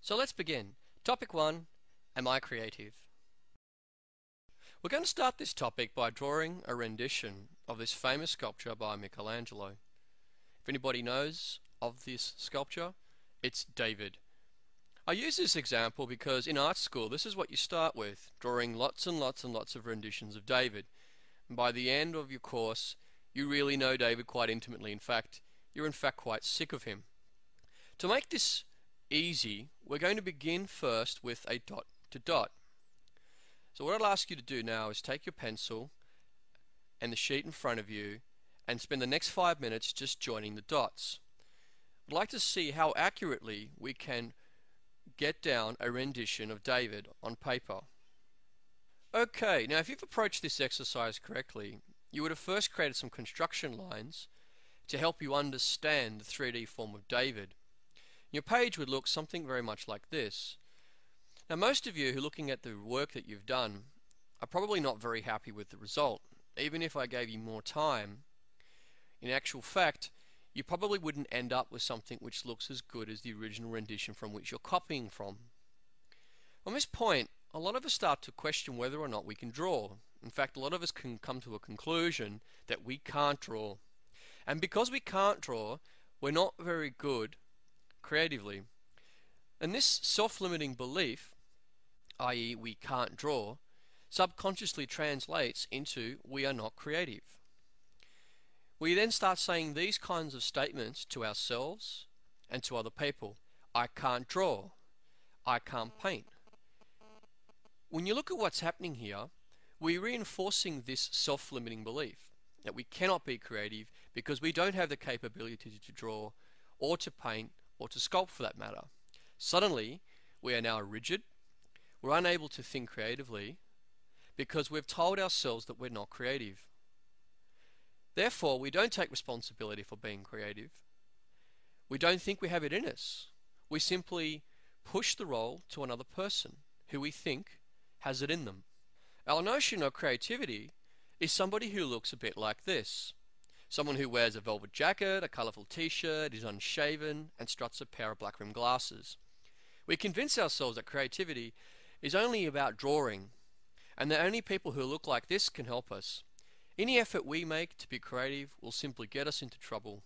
So let's begin. Topic 1. Am I creative? We're going to start this topic by drawing a rendition of this famous sculpture by Michelangelo. If anybody knows of this sculpture, it's David. I use this example because in art school this is what you start with, drawing lots and lots and lots of renditions of David. And by the end of your course you really know David quite intimately. In fact, you're in fact quite sick of him. To make this easy, we're going to begin first with a dot to dot. So what I'll ask you to do now is take your pencil and the sheet in front of you and spend the next 5 minutes just joining the dots. I'd like to see how accurately we can get down a rendition of David on paper. Okay, now if you've approached this exercise correctly, you would have first created some construction lines to help you understand the 3D form of David. Your page would look something very much like this. Now most of you who are looking at the work that you've done are probably not very happy with the result. Even if I gave you more time, in actual fact you probably wouldn't end up with something which looks as good as the original rendition from which you're copying from. On this point, a lot of us start to question whether or not we can draw. In fact, a lot of us can come to a conclusion that we can't draw. And because we can't draw, we're not very good creatively. And this self-limiting belief, i.e. we can't draw, subconsciously translates into we are not creative. We then start saying these kinds of statements to ourselves and to other people. I can't draw. I can't paint. When you look at what's happening here, we're reinforcing this self-limiting belief that we cannot be creative because we don't have the capability to draw or to paint or to sculpt for that matter. Suddenly, we are now rigid, we're unable to think creatively because we've told ourselves that we're not creative. Therefore, we don't take responsibility for being creative. We don't think we have it in us. We simply push the role to another person who we think has it in them. Our notion of creativity is somebody who looks a bit like this. Someone who wears a velvet jacket, a colourful t-shirt, is unshaven, and struts a pair of black rimmed glasses. We convince ourselves that creativity is only about drawing, and that only people who look like this can help us. Any effort we make to be creative will simply get us into trouble.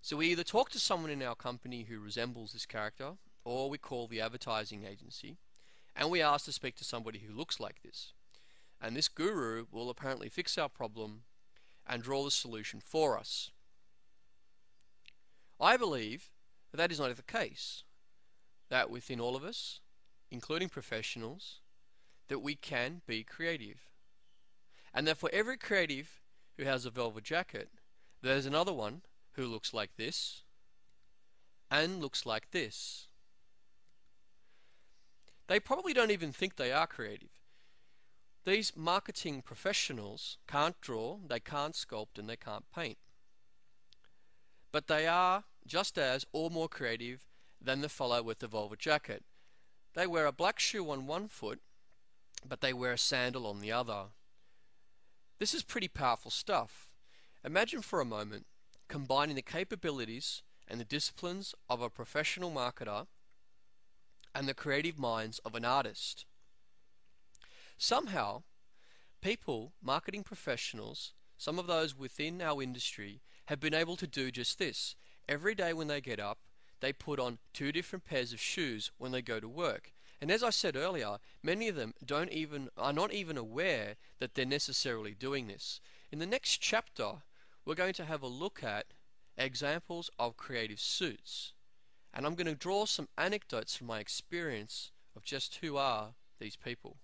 So we either talk to someone in our company who resembles this character, or we call the advertising agency, and we ask to speak to somebody who looks like this. And this guru will apparently fix our problem and draw the solution for us. I believe that that is not the case. That within all of us, including professionals, that we can be creative. And that for every creative who has a velvet jacket, there's another one who looks like this and looks like this. They probably don't even think they are creative. These marketing professionals can't draw, they can't sculpt, and they can't paint. But they are just as or more creative than the fellow with the velvet jacket. They wear a black shoe on one foot, but they wear a sandal on the other. This is pretty powerful stuff. Imagine for a moment combining the capabilities and the disciplines of a professional marketer and the creative minds of an artist. Somehow, people, marketing professionals, some of those within our industry, have been able to do just this. Every day when they get up, they put on 2 different pairs of shoes when they go to work. And as I said earlier, many of them are not even aware that they're necessarily doing this. In the next chapter, we're going to have a look at examples of creative suits. And I'm going to draw some anecdotes from my experience of just who are these people.